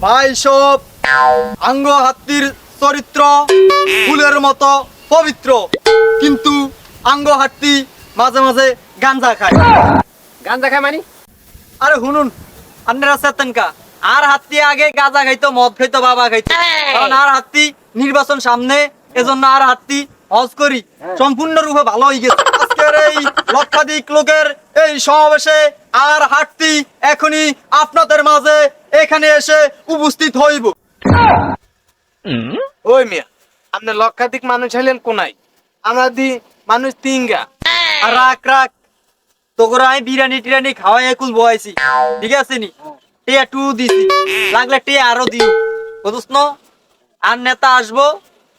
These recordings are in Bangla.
ভাই সব আঙ্গ হাতির চরিত্র ফুলের মতো পবিত্র, কিন্তু আঙ্গ হাতি মাঝে মাঝে গাঞ্জা খায়। গাঞ্জা খায় মানে? আরে শুনুন, আপনারা চেতেনকা আর হাতি আগে গাঁজা খাইতো, মদ খাইতো, বাবা খাইতো, কারণ আর হাতি নির্বাচন সামনে, এজন্য আর হাতি হজ করি সম্পূর্ণরূপে ভালো হয়ে গেছে। আজকের এই লক্ষাধিক লোকের এই সমাবেশে আর হাতি এখনই আপনাদের মাঝে এখানে এসে উপস্থিত হইব। ওই মিয়া, আপনি লক্ষাধিক মানুষ হইলেন কোনায়, আমরা দি মানুষ তিনগা। আর রাখ রাখ, তোরা আমি বিরিয়ানি টিরানি খাওয়াই একুল বয়াইছি, ঠিক আছে নি? টিয়া টু দিছি, লাগলে টিয়া আরো দিও, বুঝছ না? আর নেতা আসবো,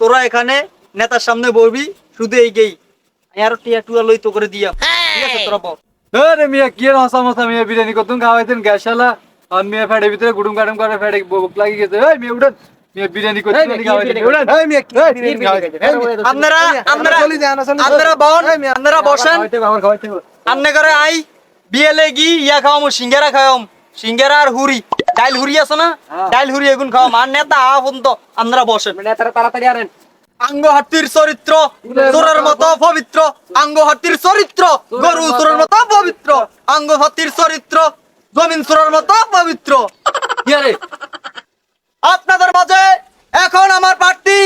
তোরা এখানে নেতার সামনে বলবি, শুধু এই গেই আরো টিয়া টু লই তো করে দিয়া, ঠিক আছে? তোরা বল। আরে মিয়া কি এর হাসামাসা মিয়া, বিরিয়ানি কত খাওয়াইতেন গ্যাসালা আর মিয়া ফেডে ভিতরে গুডুম গাডুম করে ফেডে ভোক লাগি গেছে। এই মিয়া উঠেন, মিয়া বিরিয়ানি কত খাওয়াইতেন উঠেন। এই মিয়া কি বিরিয়ানি খাওয়াইতেন? আপনারা আপনারা চলে যান, চলে যান। আপনারা বন, আপনারা বসেন। খাওয়াইতে আমনে করে আই বিয়েলে গি ইয়া খাওয়াম, সিঙ্গারা খাওয়াম, সিঙ্গারা আর হুরি, ডাইল হুরি আছে না, ডাইল হুরি এগুন খাওয়াম। আর নেতা আহন তো আপনারা বসেন। নেতারা তাড়াতাড়ি আনেন। আঙ্গ হাতির চরিত্র চোরের মতো পবিত্র, আঙ্গ হাতির চরিত্র গরু চোরের মতো পবিত্র, আঙ্গ হাতির চরিত্র জমিন চোরের মতো পবিত্র। কি আরে? আপনাদের মাঝে এখন আমার প্রার্থী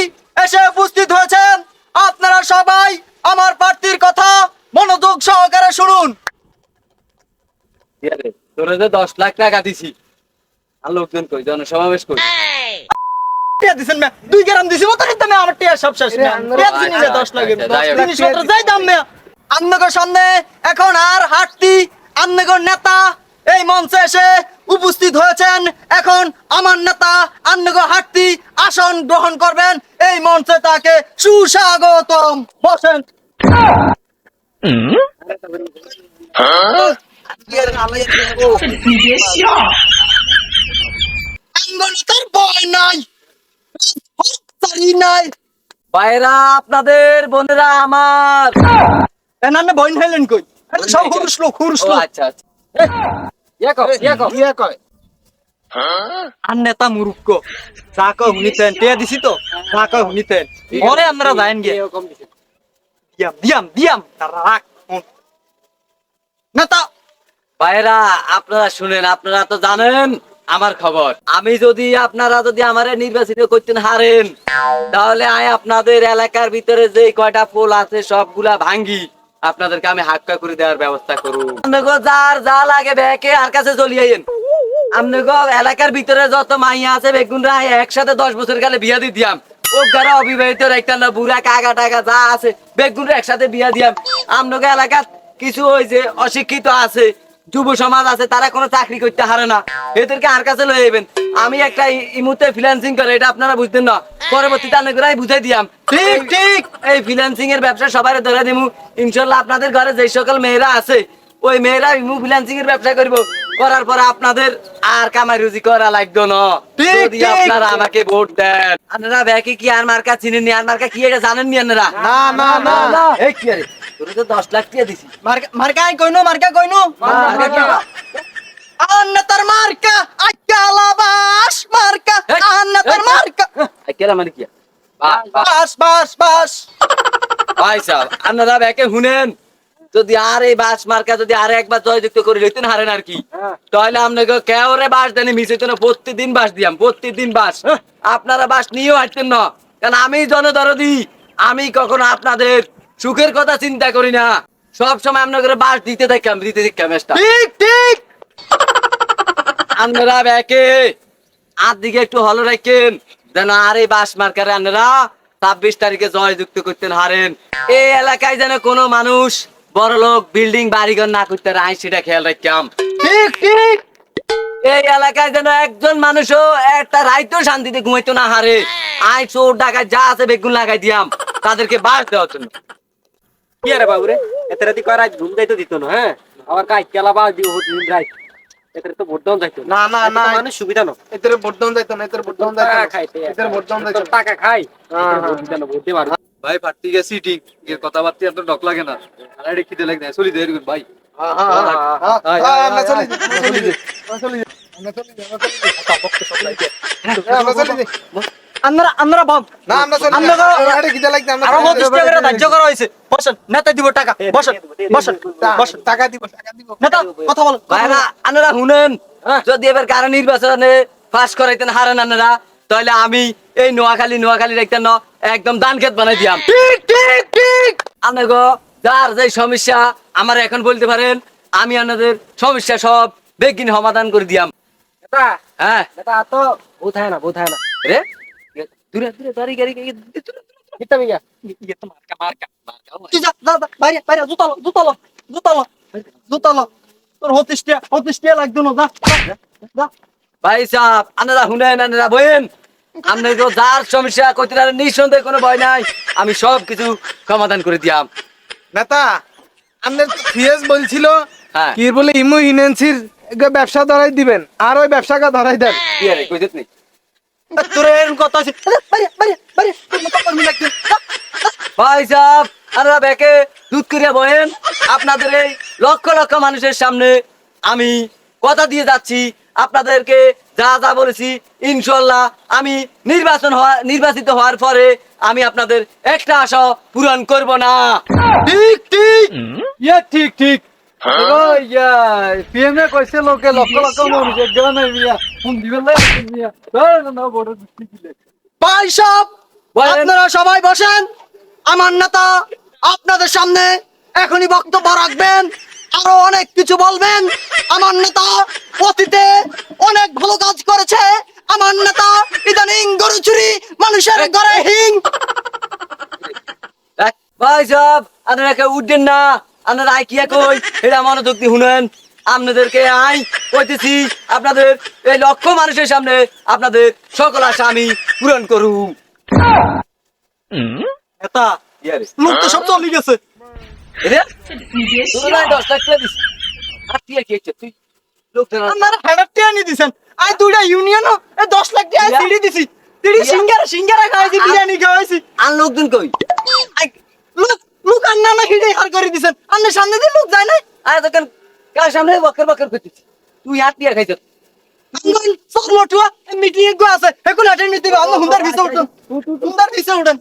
এসে উপস্থিত হয়েছেন। আপনারা সবাই আমার প্রার্থীর কথা মনোযোগ সহকারে শুনুন। কি আরে তোরে যে 10 লাখ টাকা দিছি আর লোকজন কই জনসমাবেশ কই টিয়া দিছেন মে 2 গ্রাম দিছি মত নিতে মে, আমার টিয়া সব শেষ মে। টিয়া দিছেন না 10 লাগে, 10 17 যাই দাম মে। আপনাদের সামনে এখন আর হাঁটতি আপনাদের নেতা এই মঞ্চে এসে উপস্থিত হয়েছেন। এখন আমার নেতা আপনাদের হাঁটতি আসন গ্রহণ করবেন। এই মঞ্চে তাকে সুস্বাগতম, বসেন। আঙ্গলতার ভয় নাই, হত্যারি নাই। ভাইরা আপনাদের বোনেরা আমার। এনানে ভয় হইলেন কই? এটা সব হুরুস লোক, হুরুস ও লোক। আচ্ছা আচ্ছা ইয়া কয়। আর নেতা মুরুক্ক যা কয় শুনিতেন, টিয়া দিছি তো যা কয় শুনিতেন। পরে আপনারা যায়েন গে দিয়াম দিয়াম দিয়াম তারা রাখ নেতা। ভাইরা আপনারা শুনেন, আপনারা তো জানেন আমার খবর। আমি যদি আপনারা যদি আমারে নির্বাচিত করতেন হারেন, তাহলে আমি আপনাদের এলাকার ভিতরে যে কয়টা পোল আছে সবগুলা ভাঙ্গি আপনাদেরকে আমি হাক্কা করে দেওয়ার ব্যবস্থা করব। আপনাকে যার যা লাগে ব্যাকে আর কাছে চলে আইন। আপনাকে এলাকার ভিতরে যত মাইয়া আছে বেগুনরা একসাথে 10 বছর গেলে বিয়া দিয়ে দিয়াম। ও যারা অবিবাহিত একটা না বুড়া কাকা টাকা যা আছে বেগুনরা একসাথে বিয়া দিয়াম। আপনাকে এলাকার কিছু ওই যে অশিক্ষিত আছে, যুব সমাজ আছে, তারা কোনো চাকরি করতে হারে না, এদেরকে আর কাছে লয়ে যাবেন। আমি একটা ইমুতে ফ্রিল্যান্সিং করে, এটা আপনারা বুঝতেন না, পরবর্তীতে আপনাদের বুঝাই দিয়াম। ঠিক ঠিক এই ফ্রিল্যান্সিং এর ব্যবসা সবাই ধরে দিমু। ইনশাল্লাহ আপনাদের ঘরে যে সকল মেয়েরা আছে ওই মেয়েরা ইমু ফ্রিল্যান্সিং এর ব্যবসা করবো, করার পরে আপনাদের আর কামাই রুজি করা লাগতো না, যদি আপনারা আমাকে ভোট দেন। আপনারা ব্যাকে কি আর মার্কা চিনেন নি? আর মার্কা কি এটা জানেন নি আপনারা? না না না না। এই কি আরে তোরে তো 10 লাখ টাকা দিছি। মার্কা কইনো, মার্কা কইনো। আর নেতার মার্কা আইকালাবাস মার্কা, আর নেতার মার্কা কেরা মানে কি? বাস বাস বাস। ভাই সাহেব আপনারা ব্যাকে শুনেন, যদি আর এই বাস মার্কা যদি আর একবার জয়যুক্ত করে লইতেন হারেন আর কি, তাহলে আপনাকে কেউরে বাস দেন মিশিত না, প্রতিদিন বাস দিয়াম, প্রতিদিন বাস। আপনারা বাস নিয়েও হাঁটতেন না, কারণ আমি জনদরদি, আমি কখনো আপনাদের সুখের কথা চিন্তা করি না, সব সময় আপনাদের বাস দিতে থাকলাম, দিতে থাকলাম। ঠিক ঠিক। আপনারা ব্যাকে আর দিকে একটু হলো রাখেন যেন আর এই বাস মার্কারে আপনারা 26 তারিখে জয়যুক্ত করতেন হারেন। এই এলাকায় যেন কোনো মানুষ বড় লোক বিল্ডিং বাড়িঘর না করতে পারে, সেটা খেয়াল রাখতাম। ঠিক ঠিক। এই এলাকায় যেন একজন মানুষও একটা রাইতেও শান্তিতে ঘুমাইতো না হারে। আই চোর ডাকাত যা আছে বেগুন লাগাই দিয়াম তাদেরকে বাস দেওয়ার জন্য। কি আরে বাবু রে, এত রাতি কয় রাত ঘুম যাইতো দিত না। হ্যাঁ আবার কাই কেলাবা দিও দিন রাত, এতে তো ভোট দাও যাইতো না। না না মানুষ সুবিধা না, এতে ভোট দাও যাইতো না, এতে ভোট দাও যাইতো না, খাইতে এতে ভোট দাও যাইতো টাকা খাই, ভোট দিতে না, ভোট দিয়ে মার ভাই পার্টি গেছি ঠিক, এর কথাবার্তা এত ডক লাগে না, আর এটা খিদে লাগে না, চলি দে ভাই। হ্যাঁ হ্যাঁ হ্যাঁ আমরা চলি আমরা চলি আমরা চলি আমরা চলি আমরা চলে যাই। আমরা বাম না আমরা চলে আমরা যাই। আমরা হাটে খিদে লাগছে আমরা আরো চলে 25 যাই। টাকা ধার্য করা হয়েছে বসেন নেতা দিব টাকা বসেন বসেন বসেন টাকা দিব টাকা দিব। নেতা কথা বল ভাইরা আপনারা শুনেন, যদি এবার কারা নির্বাচনে পাস করাইতেন হারেন আপনারা, তাহলে আমি এই নোয়াখালী রাখতেন না, একদম ধান ক্ষেত বানাই দিয়াম। ঠিক ঠিক ঠিক আপনাকে যার যে সমস্যা আমার এখন বলতে পারেন, আমি আপনাদের সমস্যা সব বেগিন সমাধান করে দিয়াম। নেতা হ্যাঁ নেতা তো বোথায় না রে দূরে দূরে দাঁড়ি গাড়ি কিতা মিয়া তুই যা যা যা, বাইরে বাইরে জুতালো তোর হতিষ্টিয়া লাগতো না যা যা ভাই সাহেব, আপনারা শুনেন, আপনারা বইন, আপনাদের যার সমস্যা করতে পারেন, নিঃসন্দেহে কোনো ভয় নাই, আমি সব কিছু সমাধান করে দিয়াম। নেতা আমাদের সিএস বলছিল হ্যাঁ কি বলে ইমু ইনেন্সির ব্যবসা ধরাই দিবেন আর ওই ব্যবসাকে ধরাই দেন। কি আরে কইছিস নি? তোর এরকম কথা আছে বাইরে বাইরে বাইরে তোর মতো কর্মী লাগতো ভাই সাহেব, আপনারা ব্যাকে দুধ করিয়া বহেন, আপনাদের এই লক্ষ লক্ষ মানুষের সামনে আমি কথা দিয়ে যাচ্ছি, আপনাদেরকে যা যা বলেছি ইনশাল্লাহ আমি নির্বাচিত হওয়ার পরে আমি আপনাদের একটা আশা পূরণ করব না। ঠিক ঠিক ইয়া ঠিক ঠিক ও ইয়া পিএমএ কইছে লোকে লক্ষ লক্ষ মানুষ একদম নাই মিয়া ফোন দিবেন না মিয়া না না বড় ঠিক লাগে ভাই সাহেব বলেন। আপনারা সবাই বসেন আমার নেতা আপনাদের সামনে এখনই বক্তব্য রাখবেন আরো অনেক কিছু বলবেন আমার নেতা অতীতে অনেক ভালো কাজ করেছে আমার নেতা ইদানিং গরু চুরি মানুষের ঘরে হিং ভাই সাহেব, আপনারা কেউ উঠবেন না, আপনারা আই কিয়া কই এটা মনোযোগ দিয়ে শুনেন। আপনাদেরকে আই কইতেছি, আপনাদের এই লক্ষ মানুষের সামনে আপনাদের সকল আশা আমি পূরণ করুম। নেতা লোক তো সব চলে গেছে এরে তুই না 10 লাখ টাকা দিস, আর তুই কি হচ্ছে তুই লোকজন আমার হাজার টাকা নিয়ে দিছেন আই দুইটা ইউনিয়নও 10 লাখ টাকা ইয়া। সিঁড়ি দিছি সিঁড়ি সিঙ্গারা খাইছি বিরিয়ানি খাওয়াইছি আর লোকজন কই? আই, লোক আন্না না হিডে হার করে দিছেন আন্নের সামনে দিয়ে লোক যায় না আরে দোকান কার সামনে বকর বকর করতেছিস? তুই আর টিয়া খাইছ? আঙ্গল সব লটুয়া মিটিং গো আছে এখন অ্যাটেন্ড নিতে হবে আমরা হুন্দার ভিসা উঠেন হুন্দার ভিসা উঠেন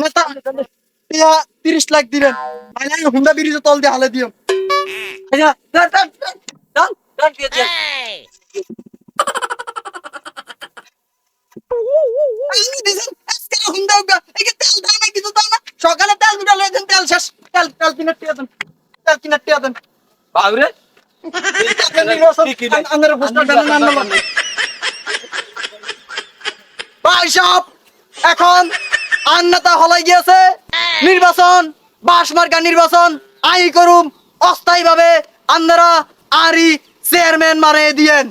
নেতা, ইয়া 30 লাখ দিবেন আইলাই হুন্ডা ব্রিজ তল দিয়ে হালে দিও আচ্ছা ডান দিয়ে দে। আইনি দিছেন আজকে হুন্ডা উগা এই তেল দাও না কিছু দাও না সকালে তেল দুটা লয়ে দেন তেল শেষ তেল কিনে টিয়া দেন তেল কিনে টিয়া দেন বাবরে আন্দারে পোস্টার দেন না ভাই সাহেব এখন আন্নাতা হলাই গিয়েছে নির্বাচন বাসমার্কা নির্বাচন আই করুম অস্থায়ী ভাবে আপনারা আরি চেয়ারম্যান মারে দিয়েন